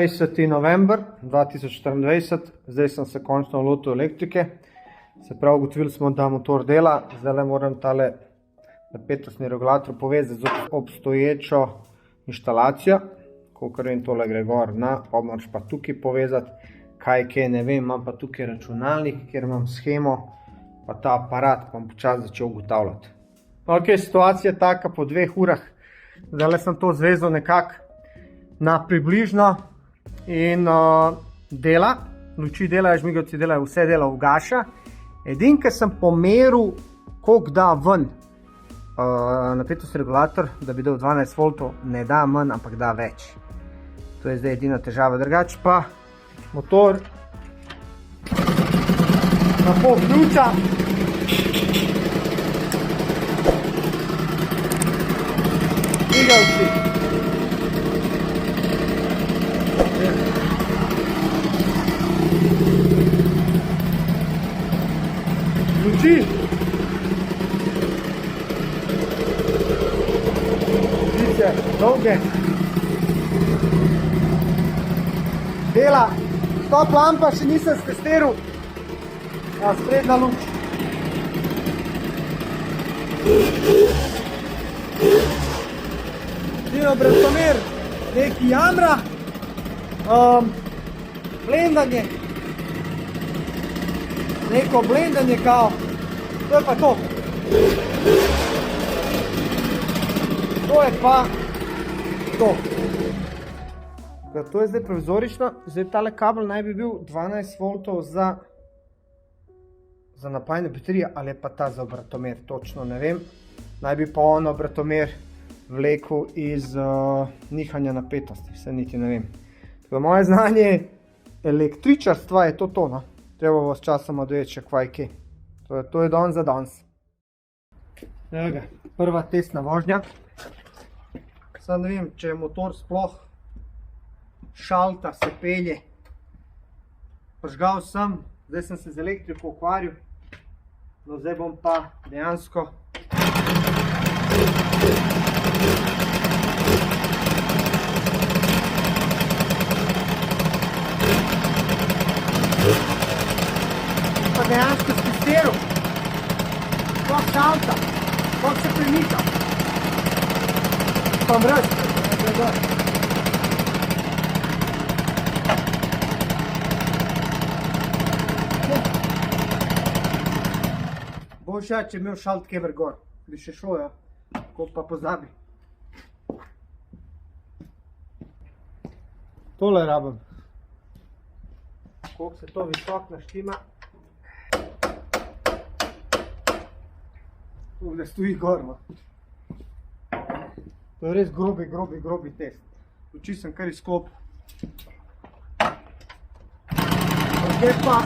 23. november 2024, zdaj sem se končno lotil elektrike. Se pravi, ugotovili smo, da motor dela, zdaj le moram tale napetostni regulator povezati z obstoječo inštalacijo. Kolikor vem, tole gre gor na, pa moraš pa tukaj povezati, kaj ne vem, imam pa tukaj računalnik, kjer imam shemo, pa ta aparat, pa bom počasi začel ugotavljati. Ok, situacija je taka po 2 urah, zdaj sem to zvezal nekako na približno in dela, luči delajo, žmigovci delajo, vse dela ugaša. Edin, ker sem pomeril, koliko da ven napetostni regulator, da bi dal 12 V, ne da manj, ampak da več. To je zdaj edina težava, drugače pa motor na pol ključa. Žmigovci. Luči. Žice, dolge. Dela. Stop lampa še nisem stestiral. Sprednja luč. Dino breztomer, neki jamra. Blendanje. Neko blendanje kao. To je pa to. To je pa to. To je zdaj provizorično. Zdaj tale kabel naj bi bil 12 V za napajanje baterije, ali je pa ta za obratomer, točno ne vem. Naj bi pa on obratomer vlekel iz nihanja napetosti, vse niti ne vem. Tako moje znanje električarstva je to, no. Treba vas časoma dojeti še kvaj kaj. To je danes za danes. Evo ga, prva testna vožnja. Sad ne vem, če je motor sploh šalta, se pelje. Požgal sem, zdaj sem se z elektriko ukvarjal. No zdaj bom pa dejansko stestiral. Koliko šalta, koliko se premika. Pa mrz. Boljše, če imel šalt kever gor. Bi še šlo, ja. Koliko pa pozabi. Tole rabim. Koliko se to visok naštima. Da stoji gor. To je res grobi test. Luči sem kar izklopil. Zdaj pa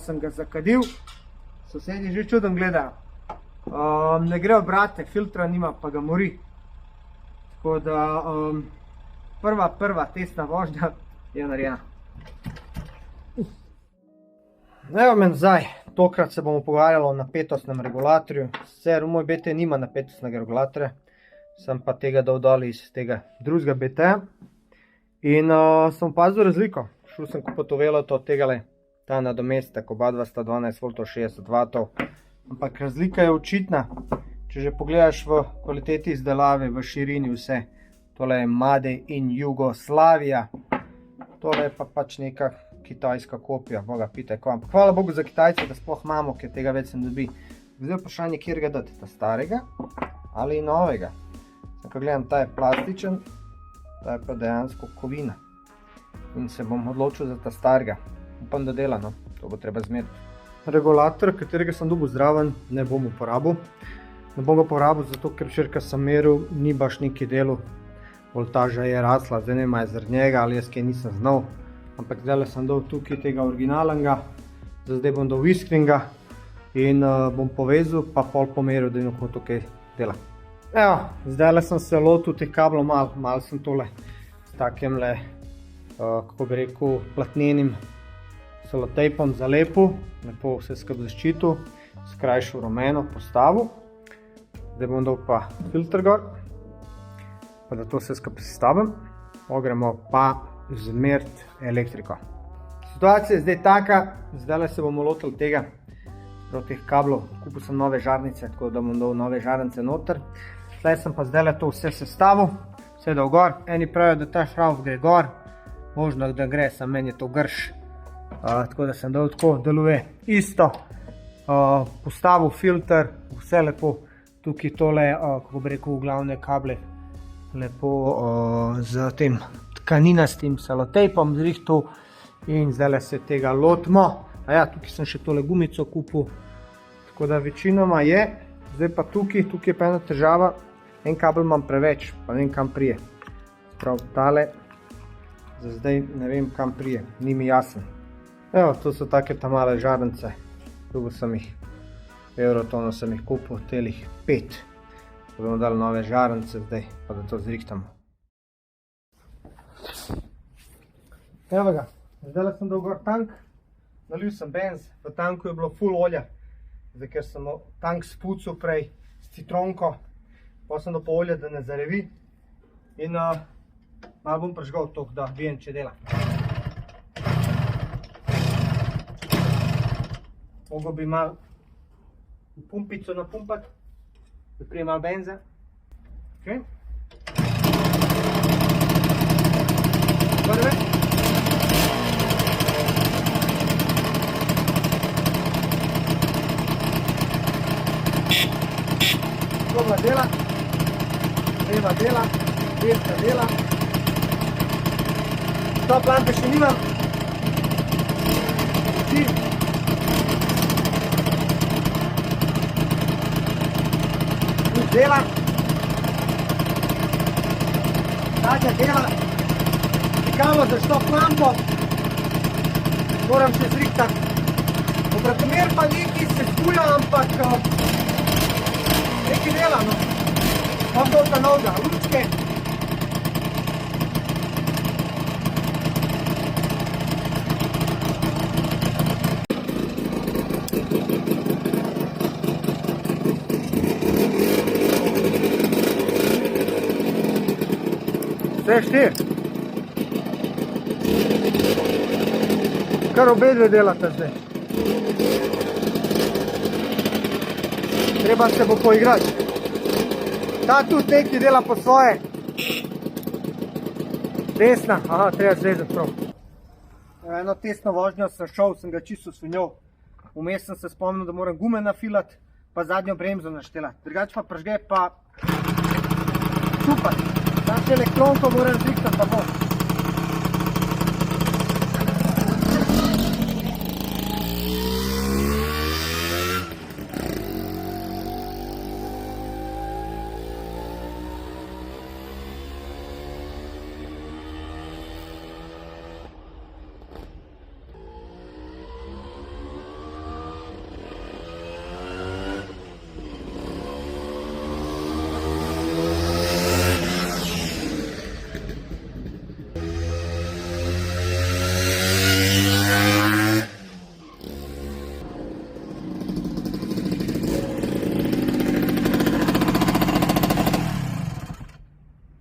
sem ga zakadil, sosedi že čudom gledajo. Ne gre obrate, filtra nima, pa ga mori. Tako da prva testna vožnja je narejena. Evo men zdaj, tokrat se bomo pogovarjali o napetostnem regulatorju. Sicer moj BT nima napetostnega regulatorja, sem pa tega dal dol iz tega drugega BT-ja. In sem opazil razliko. Šel sem kupiti Veloto od tegale, ta nadomestek, oba dva sta 12 V 60 W, ampak razlika je očitna. Če Če že pogledaš v kvaliteti izdelave, v širini vse, tole je Made in Jugoslavija, tole je pa pač neka kitajska kopija, boga pitaj ko. Ampak hvala Bogu za Kitajce, da sploh imamo, ker tega več se ne dobi. Zdaj vprašanje, kjer ga dati, ta starega ali novega. Ko gledam, ta je plastičen, ta je pa dejansko kovina. In se bom odločil za ta starega. Upam, da dela, no, to bo treba zmeriti. Regulator, katerega sem dobil zraven, ne bom uporabil. Ne bom ga uporabil zato, ker včeraj sem meril, ni baš neki delu. Voltaža je rasla, zdaj ne vem, je zaradi njega ali jaz kaj nisem znal. Ampak zdaj sem dal tukaj tega originalnega, zdaj bom dal iskringa in bom povezal, pa pol pomeril, da je lahko tukaj dela. Evo, zdaj sem se lotil teh kablov malo sem tole s takim le, kako bi rekel, platnenim selotejpom zalepil, lepo vse skupaj zaščitil, skrajšal rumeno, postavil. Zdaj bom dal pa filter gor, pa da to vse skupaj sestavim. Gremo pa zmeriti elektriko. Situacija je zdaj taka, zdaj se bomo lotili tega, prav teh kablov. Kupil sem nove žarnice, tako da bom dal nove žarnice noter. Zdaj sem pa zdaj to vse sestavil, vse dal gor. Eni pravijo, da ta šravf gre gor, možno da gre, samo meni je to grš. Tako da sem dal tako, deluje isto. Postavil filter, vse lepo. Tukaj tole, kako bi rekel, glavne kable lepo z tem tkaninastim selotejpom zrihtal in zdaj se tega lotimo. Tukaj sem še tole gumico kupil, tako da večinoma je. Zdaj pa tukaj je pa ena težava, en kabel imam preveč, pa ne vem kam prije. Prav tale, za zdaj ne vem kam prije, ni mi jasen. Evo, to so take ta male žarnice, dobil sem jih, Eurotonu sem jih kupil, telih 5. Bomo dali nove žarnice zdaj, pa da to zrihtamo. Evo ga, zdaj sem dal gor tank, nalil sem benz, v tanku je bilo full olja, zdaj ker sem tank spucal prej s citronko, pa sem dal pa olje, da ne zarevi in malo bom prežgal to, da vidim, če dela. Mogel bi malo v pumpico napumpati, da prije malo benza. Ok. Prve. Prva dela, leva dela, desna dela. Top lampe še nimam. Dela, zadnja dela, čekamo za štop lampo, moram še zrihtati. Obratomer pa nekaj se spuja, ampak nekaj dela, no. Imam dol ta novega, lučke. Vse 4. Kar obe dve delata zdaj. Treba se bo poigrati. Ta tudi nekaj dela po svoje. Desna, treba zvezati prav. Eno testno vožnjo sem šel, sem ga čisto svinjal. Vmes sem se spomnil, da moram gume nafilati, pa zadnjo bremzo naštelati. Drugače pa prežge pa super. Tam še elektronko moram zrihtati, pa bo.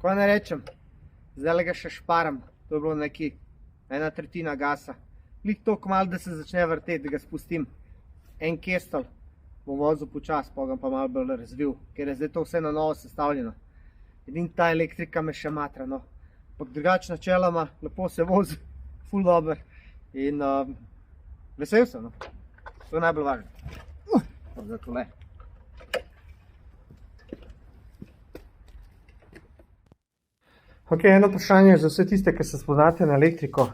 Ko ne rečem, zdaj ga še šparam, to je bilo nekaj 1/3 gasa. Lik toliko malo, da se začne vrteti, da ga spustim. En kestel, bom vozil počas, pa ga pa malo bolj razvil, ker je zdaj to vse na novo sestavljeno. Edin ta elektrika me še matra, no. Ampak drugače načeloma, lepo se vozi, ful dober in vesel sem, no. To je najbolj važno. Za tole. Ok, eno vprašanje za vse tiste, ki se spoznate na elektriko,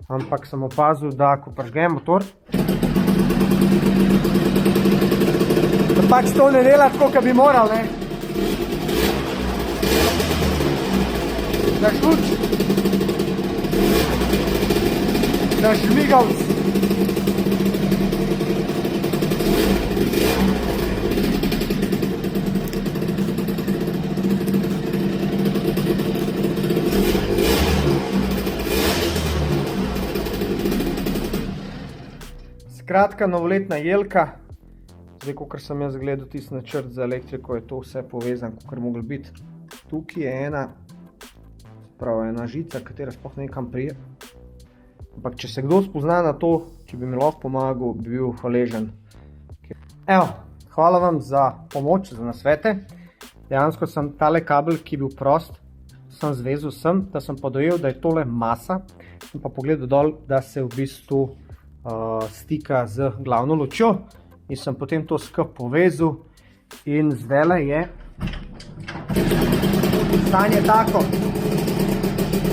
ampak sem opazil, da ko prižgem motor, da pač to ne dela tako, kot bi moral, ne. Daš luč, daš žmigavc. Skratka, novoletna jelka. Zdaj, kakor sem jaz gledal tisti načrt za elektriko, je to vse povezan, kakor moglo biti. Tukaj je ena žica, katera sploh ne vem kam prije. Ampak, če se kdo spozna na to, če bi mi lahko pomagal, bi bil hvaležen. Evo, hvala vam za pomoč, za nasvete. Dejansko sem tale kabel, ki je bil prost, sem zvezal sem, da sem pa dojel, da je tole masa. Sem pa pogledal dol, da se v bistvu stika z glavno lučjo in sem potem to skupaj povezal in zdajle je stanje tako.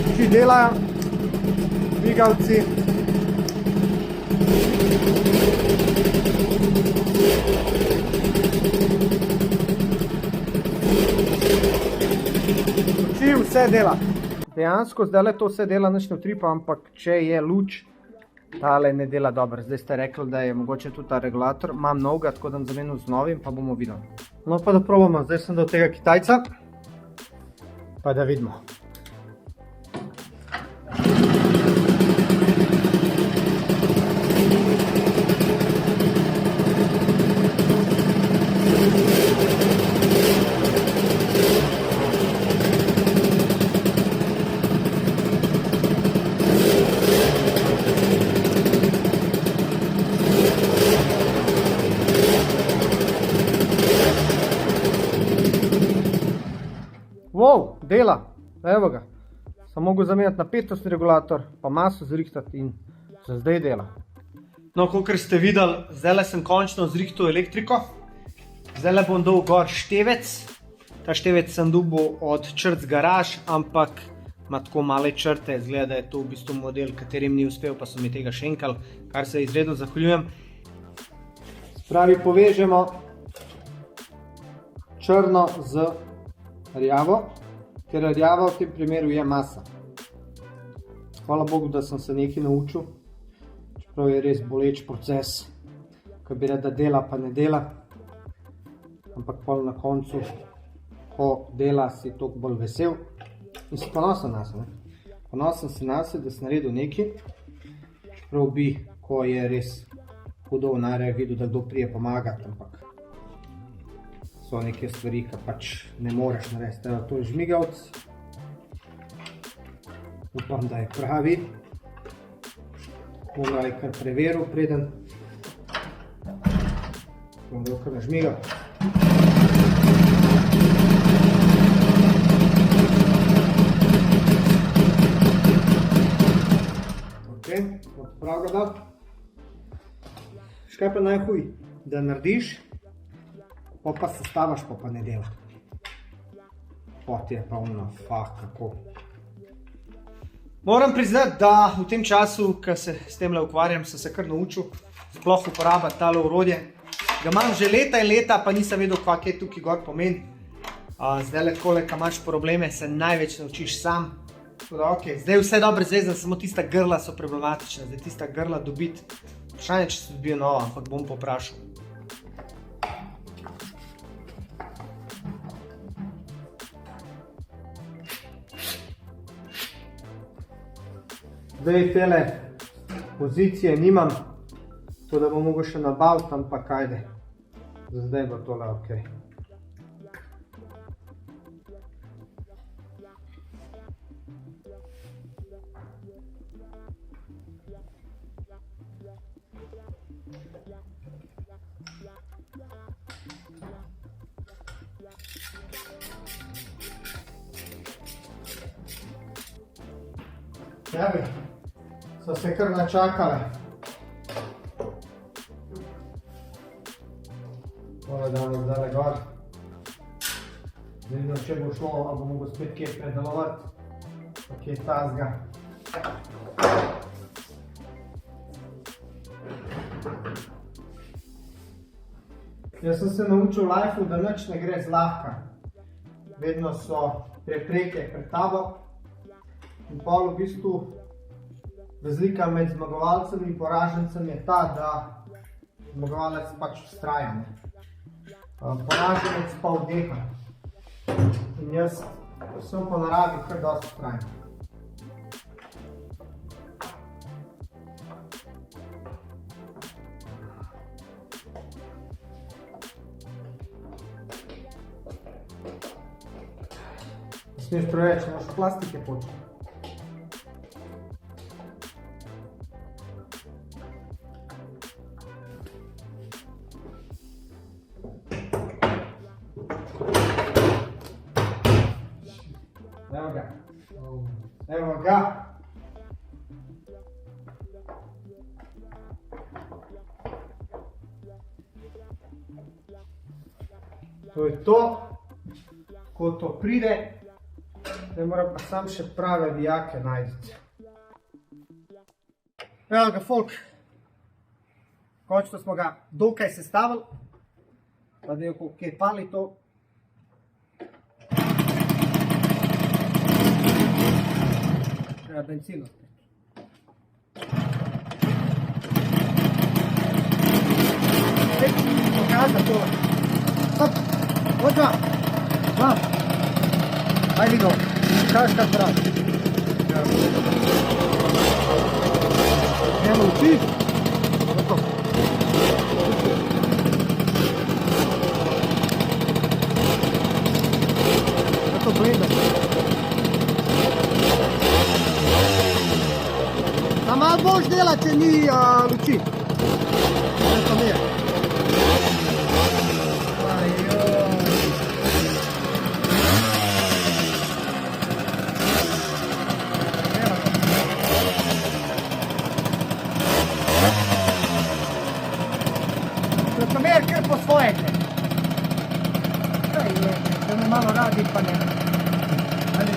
Luči delajo, dvigavci. Luči vse dela. Dejansko zdajle to vse dela, nič ne utripa, ampak če je luč, tale ne dela dobro. Zdaj ste rekli, da je mogoče tudi ta regulator. Imam novega, tako da bom zamenil z novim, pa bomo videli. No pa da probamo, zdaj sem do tega Kitajca, pa da vidimo. Wow, dela, evo ga. Sem mogel zamenjati napetostni regulator, pa maso zrihtati in za zdaj dela. No, kakor ste videli, zdajle sem končno zrihtal elektriko. Zdajle bom dal gor števec. Ta števec sem dobil od črt z garaž, ampak ima tako male črte. Izgleda, da je to v bistvu model, katerim ni uspel, pa so mi tega šenkali, kar se izredno zahvaljujem. Spravi, povežemo črno z rjavo, ker rjava v tem primeru je masa. Hvala Bogu, da sem se nekaj naučil, čeprav je res boleč proces, ko bi rad, da dela, pa ne dela. Ampak pol na koncu, ko dela, si toliko bolj vesel in si ponosen nase. Ponosen si nase, da si naredil nekaj, čeprav bi, ko je res hudo v narja videl, da kdo prije pomagati, ampak so neke stvari, ki pač ne moreš narediti. To je žmigavc. Upam, da je pravi. Bom ga kar preveril preden. Bom ga kar nažmigal. Ok, bom prav ga dal. Škaj pa najhuj, da narediš, pa sestavaš, pa ne dela. Ti je pa ono, kako. Moram priznati, da v tem času, ko se s temle ukvarjam, sem se kar naučil sploh uporabiti tale orodje. Ga imam že leta in leta, pa nisem vedel, kaj tukaj gor pomeni. Zdajle takole, ko imaš probleme, se največ naučiš sam. Zdaj vse dobro zvezano, samo tista grla so problematična. Zdaj tista grla dobiti, vprašanje, če se dobijo nova, ampak bom poprašal. Zdaj tele pozicije nimam, to da bom mogel še nabaviti, ampak ajde. Za zdaj bo tole ok. Evi, so se kar načakale. Tole damo zdaj gor. Da vidim, če bo šlo, ali bomo mogel spet kje predelovati. Pa kje tazga. Jaz sem se naučil v lifeu, da nič ne gre zlahka. Vedno so prepreke pred tabo. In pol v bistvu razlika med zmagovalcem in poražencem je ta, da zmagovalec pač vztraja. Poraženec pa vdeha. In jaz sem po naravi kar dosti vztrajen. Smeš preveč, imaš plastike početi. Evo ga. Evo ga. To je to. Ko to pride, zdaj moram pa sam še prave vijake najditi. Evo ga, folk. Končno smo ga dokaj sestavili. Pa da je kaj pali to. Treba benzino spet. Spet pokazati tole. Stop! Odva! Dva! Ajde go, kažeš kako radi. Nemo uči. Gotovo. Kako bleda. A malo boš dela, če ni luči. To mi je. Protomer, kar po svojete. Kaj je, da me malo radi pa ne. Ali?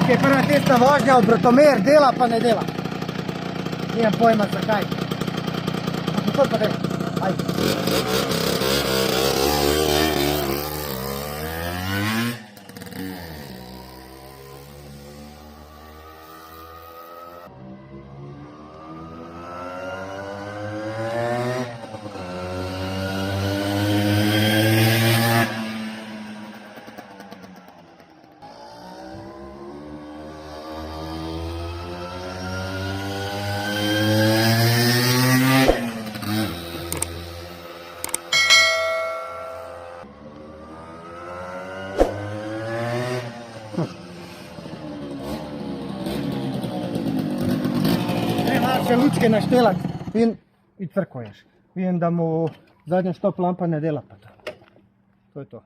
Ok, prva testna vožnja, obratomer dela pa ne dela. Nimam pojma zakaj. Kako pa dela? Ajde. Še lučke naštelati in crkuješ. Vidim, da mu zadnja štop lampa ne dela pa to. To je to.